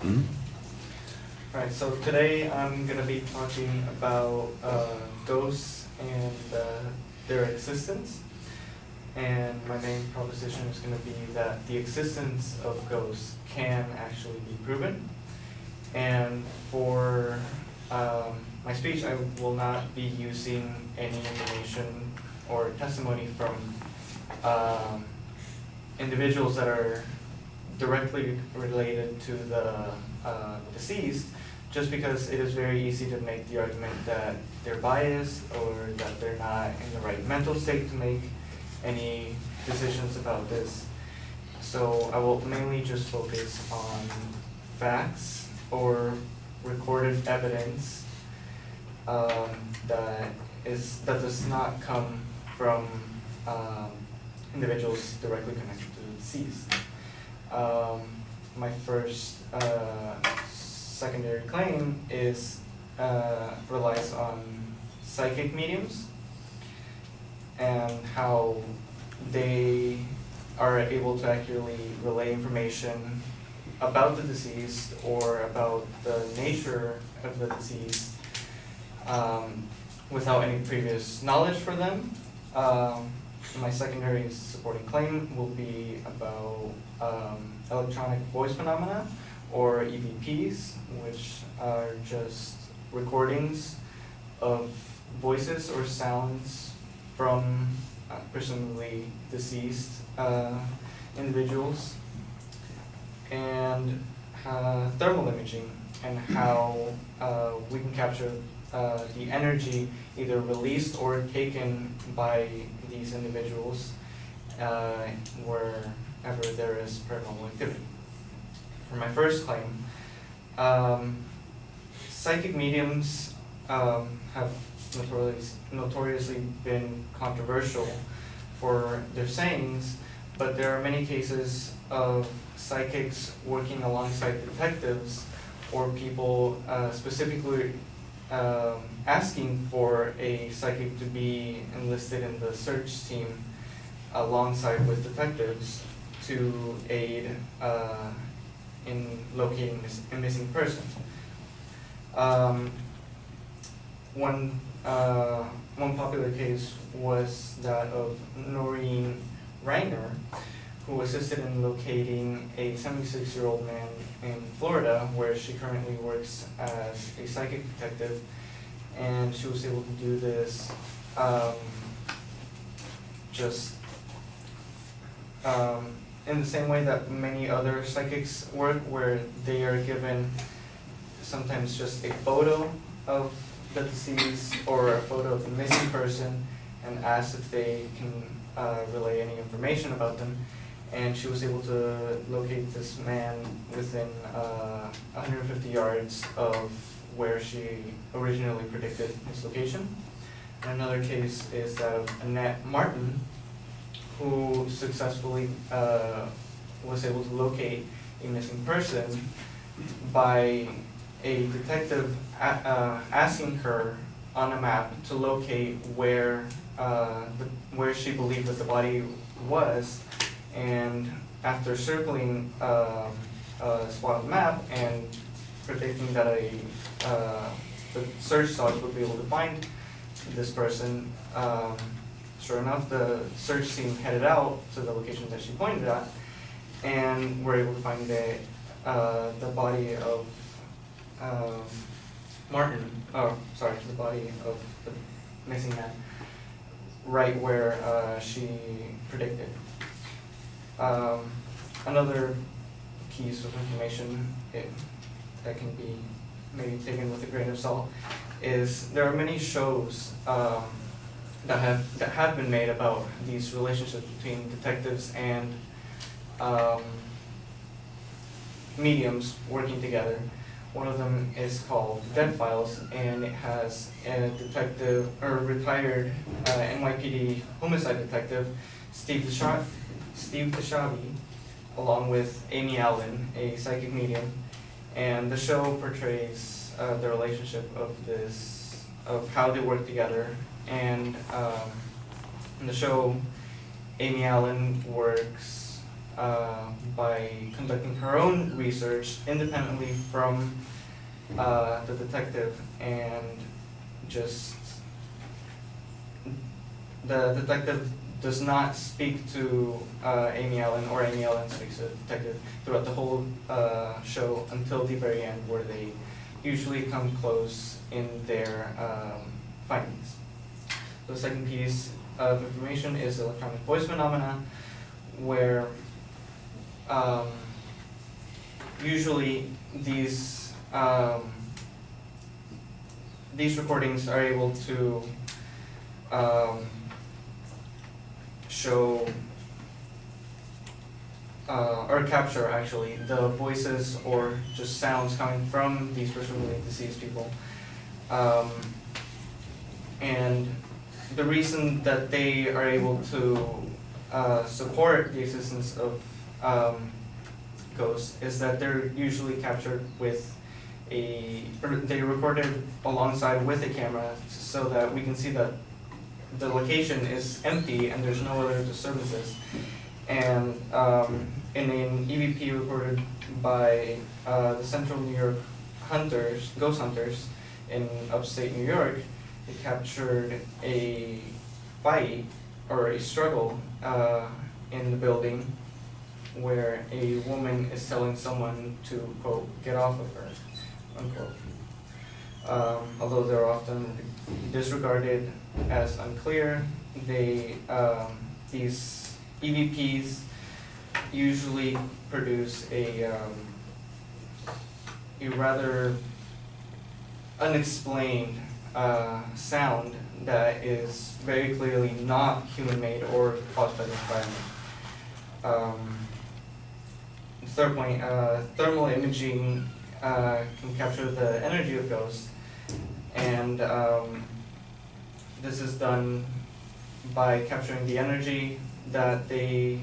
Alright, so today I'm going to be talking about ghosts and their existence. And my main proposition is going to be that the existence of ghosts can actually be proven. And for my speech, I will not be using any information or testimony from individuals that are directly related to the deceased, just because it is very easy to make the argument that they're biased or that they're not in the right mental state to make any decisions about this. So I will mainly just focus on facts or recorded evidence that does not come from individuals directly connected to the deceased. My first secondary claim is relies on psychic mediums and how they are able to accurately relay information about the deceased or about the nature of the deceased without any previous knowledge for them. My secondary supporting claim will be about electronic voice phenomena, or EVPs, which are just recordings of voices or sounds from presumably deceased individuals, and thermal imaging, and how we can capture the energy either released or taken by these individuals wherever there is paranormal activity. For my first claim, psychic mediums have notoriously been controversial for their sayings, but there are many cases of psychics working alongside detectives or people specifically asking for a psychic to be enlisted in the search team alongside with detectives to aid in locating a missing person. One popular case was that of Noreen Reiner, who assisted in locating a 76-year-old man in Florida, where she currently works as a psychic detective, and she was able to do this in the same way that many other psychics work, where they are given sometimes just a photo of the deceased or a photo of the missing person and asked if they can relay any information about them. And she was able to locate this man within 150 yards of where she originally predicted his location. And another case is that of Annette Martin, who successfully was able to locate a missing person by a detective asking her on a map to locate where she believed that the body was, and after circling a spot on the map and predicting that the search dogs would be able to find this person, sure enough, the search team headed out to the location that she pointed at, and were able to find the body of the body of the missing man, right where she predicted. Another piece of information that can be maybe taken with a grain of salt is there are many shows that have been made about these relationships between detectives and mediums working together. One of them is called Dead Files, and it has a detective, or retired NYPD homicide detective, Steve Deshavi, along with Amy Allen, a psychic medium, and the show portrays the relationship of how they work together. And in the show, Amy Allen works by conducting her own research independently from the detective, and just the detective does not speak to Amy Allen, or Amy Allen speaks to the detective throughout the whole show until the very end, where they usually come close in their findings. The second piece of information is electronic voice phenomena, where usually these recordings are able to show or capture actually the voices or just sounds coming from these presumably deceased people. And the reason that they are able to support the existence of ghosts is that they're usually captured with they're recorded alongside with a camera, so that we can see that the location is empty and there's no other disturbances. And in an EVP recorded by the Central New York ghost hunters in upstate New York, they captured a fight or a struggle in the building where a woman is telling someone to, quote, get off of her, unquote. Although they're often disregarded as unclear, these EVPs usually produce a rather unexplained sound that is very clearly not human-made or caused by the environment. Third point, thermal imaging can capture the energy of ghosts, and this is done by capturing the energy that they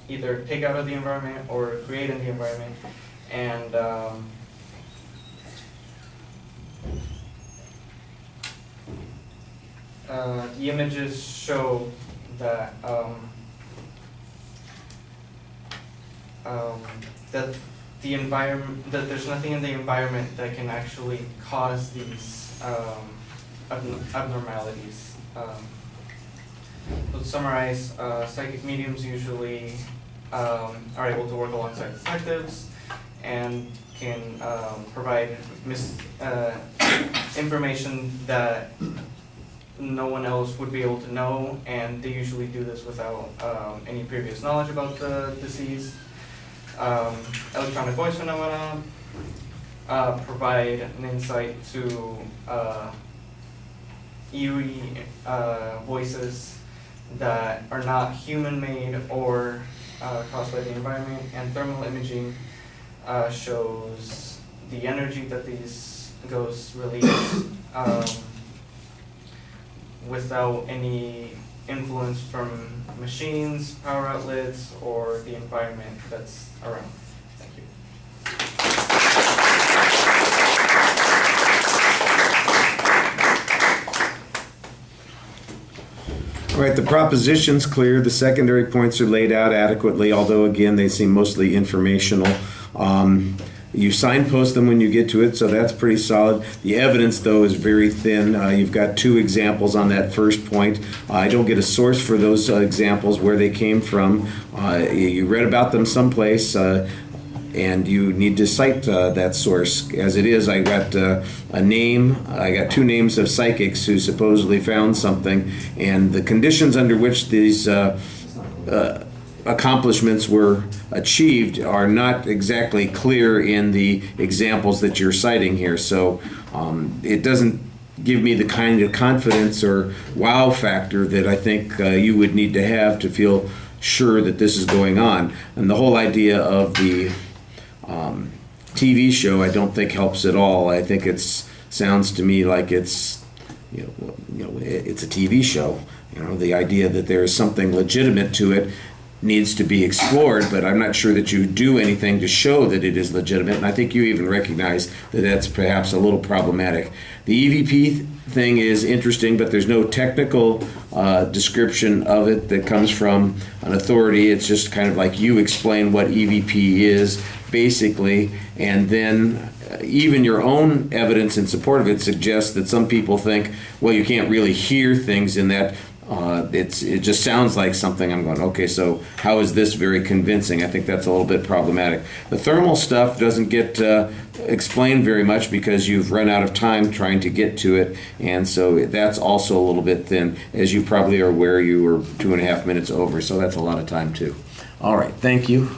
either take out of the environment or create in the environment, and the images show that that there's nothing in the environment that can actually cause these abnormalities. To summarize, psychic mediums usually are able to work alongside detectives and can provide information that no one else would be able to know, and they usually do this without any previous knowledge about the disease. Electronic voice phenomena provide an insight to eerie voices that are not human-made or caused by the environment, and thermal imaging shows the energy that these ghosts release without any influence from machines, power outlets, or the environment that's around. Thank you. All right, the proposition's clear. The secondary points are laid out adequately, although again, they seem mostly informational. You signpost them when you get to it, so that's pretty solid. The evidence, though, is very thin. You've got two examples on that first point. I don't get a source for those examples, where they came from. You read about them someplace, and you need to cite that source. As it is, I got a name. I got two names of psychics who supposedly found something, and the conditions under which these accomplishments were achieved are not exactly clear in the examples that you're citing here. So it doesn't give me the kind of confidence or wow factor that I think you would need to have to feel sure that this is going on. And the whole idea of the TV show, I don't think helps at all. I think it sounds to me like it's it's a TV show. The idea that there is something legitimate to it needs to be explored, but I'm not sure that you do anything to show that it is legitimate, and I think you even recognize that that's perhaps a little problematic. The EVP thing is interesting, but there's no technical description of it that comes from an authority. It's just kind of like you explain what EVP is, basically, and then even your own evidence in support of it suggests that some people think, well, you can't really hear things in that. It just sounds like something. I'm going, okay, so how is this very convincing? I think that's a little bit problematic. The thermal stuff doesn't get explained very much because you've run out of time trying to get to it, and so that's also a little bit thin. As you probably are aware, you were 2.5 minutes over, so that's a lot of time too. All right, thank you.